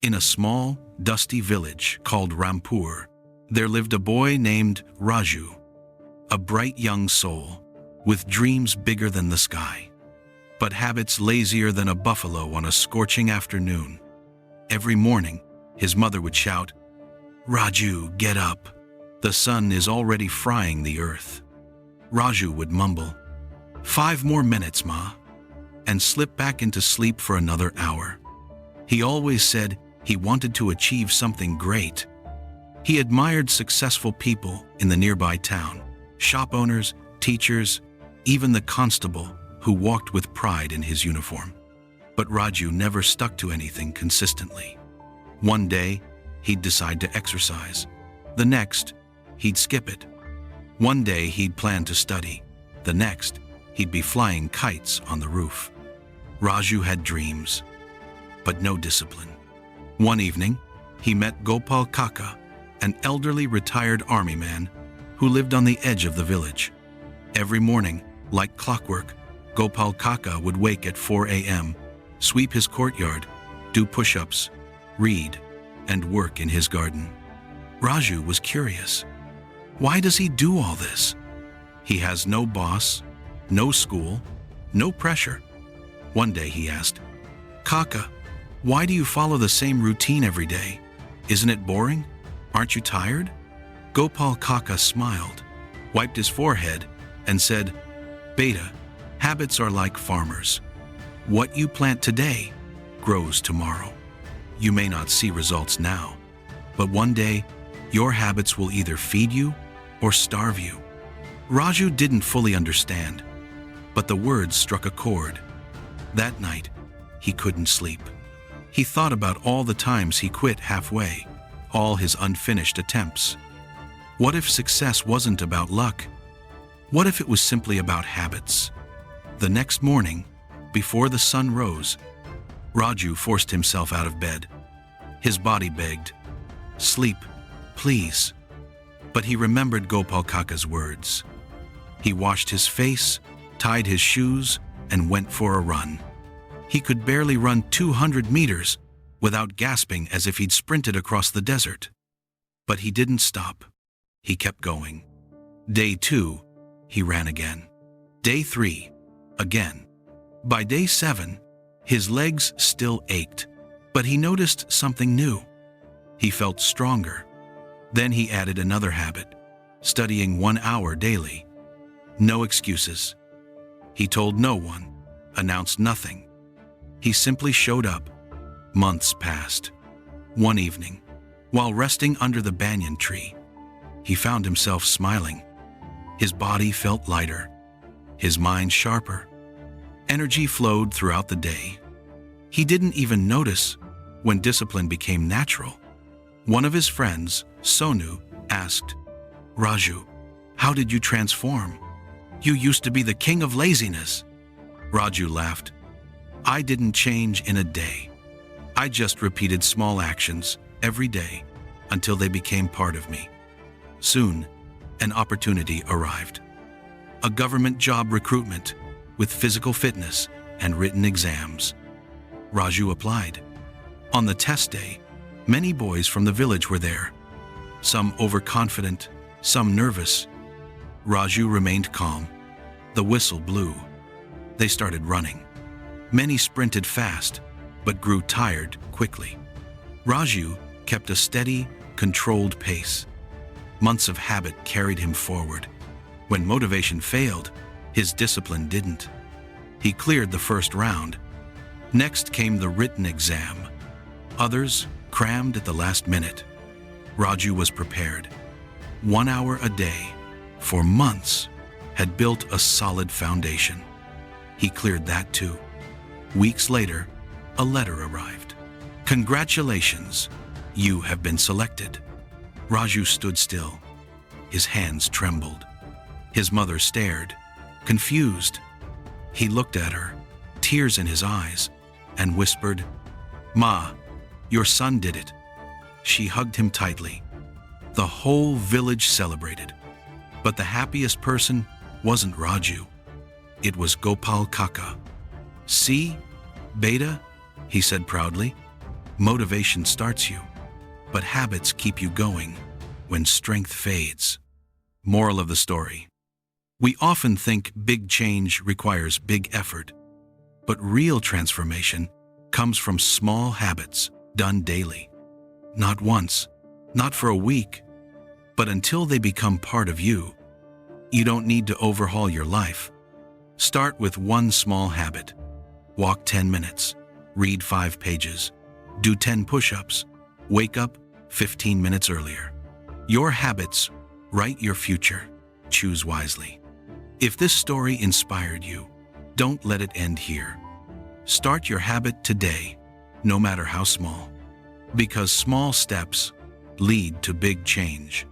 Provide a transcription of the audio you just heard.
In a small, dusty village called Rampur, there lived a boy named Raju, a bright young soul with dreams bigger than the sky, but habits lazier than a buffalo on a scorching afternoon. Every morning, his mother would shout, "Raju, get up. The sun is already frying the earth." Raju would mumble, "5 more minutes, Ma," and slip back into sleep for another hour. He always said he wanted to achieve something great. He admired successful people in the nearby town, shop owners, teachers, even the constable who walked with pride in his uniform. But Raju never stuck to anything consistently. One day, he'd decide to exercise. The next, he'd skip it. One day he'd plan to study. The next, he'd be flying kites on the roof. Raju had dreams, but no discipline. One evening, he met Gopal Kaka, an elderly retired army man who lived on the edge of the village. Every morning, like clockwork, Gopal Kaka would wake at 4 a.m., sweep his courtyard, do push-ups, read, and work in his garden. Raju was curious. Why does he do all this? He has no boss, no school, no pressure. One day he asked, "Kaka, why do you follow the same routine every day? Isn't it boring? Aren't you tired?" Gopal Kaka smiled, wiped his forehead, and said, "Beta, habits are like farmers. What you plant today grows tomorrow. You may not see results now, but one day your habits will either feed you or starve you." Raju didn't fully understand, but the words struck a chord. That night, he couldn't sleep. He thought about all the times he quit halfway, all his unfinished attempts. What if success wasn't about luck? What if it was simply about habits? The next morning, before the sun rose, Raju forced himself out of bed. His body begged, "Sleep, please." But he remembered Gopal Kaka's words. He washed his face, tied his shoes, and went for a run. He could barely run 200 meters without gasping as if he'd sprinted across the desert. But he didn't stop. He kept going. Day 2, he ran again. Day 3, again. By day 7, his legs still ached, but he noticed something new. He felt stronger. Then he added another habit, studying 1 hour daily. No excuses. He told no one, announced nothing. He simply showed up. Months passed. One evening, while resting under the banyan tree, he found himself smiling. His body felt lighter, his mind sharper. Energy flowed throughout the day. He didn't even notice when discipline became natural. One of his friends, Sonu, asked, "Raju, how did you transform? You used to be the king of laziness." Raju laughed. "I didn't change in a day. I just repeated small actions every day until they became part of me." Soon, an opportunity arrived. A government job recruitment with physical fitness and written exams. Raju applied. On the test day, many boys from the village were there. Some overconfident, some nervous. Raju remained calm. The whistle blew. They started running. Many sprinted fast, but grew tired quickly. Raju kept a steady, controlled pace. Months of habit carried him forward. When motivation failed, his discipline didn't. He cleared the first round. Next came the written exam. Others crammed at the last minute. Raju was prepared. 1 hour a day, for months, had built a solid foundation. He cleared that too. Weeks later, a letter arrived. "Congratulations, you have been selected." Raju stood still. His hands trembled. His mother stared, confused. He looked at her, tears in his eyes, and whispered, "Ma, your son did it." She hugged him tightly. The whole village celebrated. But the happiest person wasn't Raju. It was Gopal Kaka. "See, Beta," he said proudly, Motivation starts you, but habits keep you going when strength fades. Moral of the story: we often think big change requires big effort, but real transformation comes from small habits done daily. Not once, not for a week, but until they become part of you. You don't need to overhaul your life. Start with one small habit. Walk 10 minutes, read 5 pages, do 10 push-ups, wake up 15 minutes earlier. Your habits write your future. Choose wisely. If this story inspired you, don't let it end here. Start your habit today, no matter how small, because small steps lead to big change.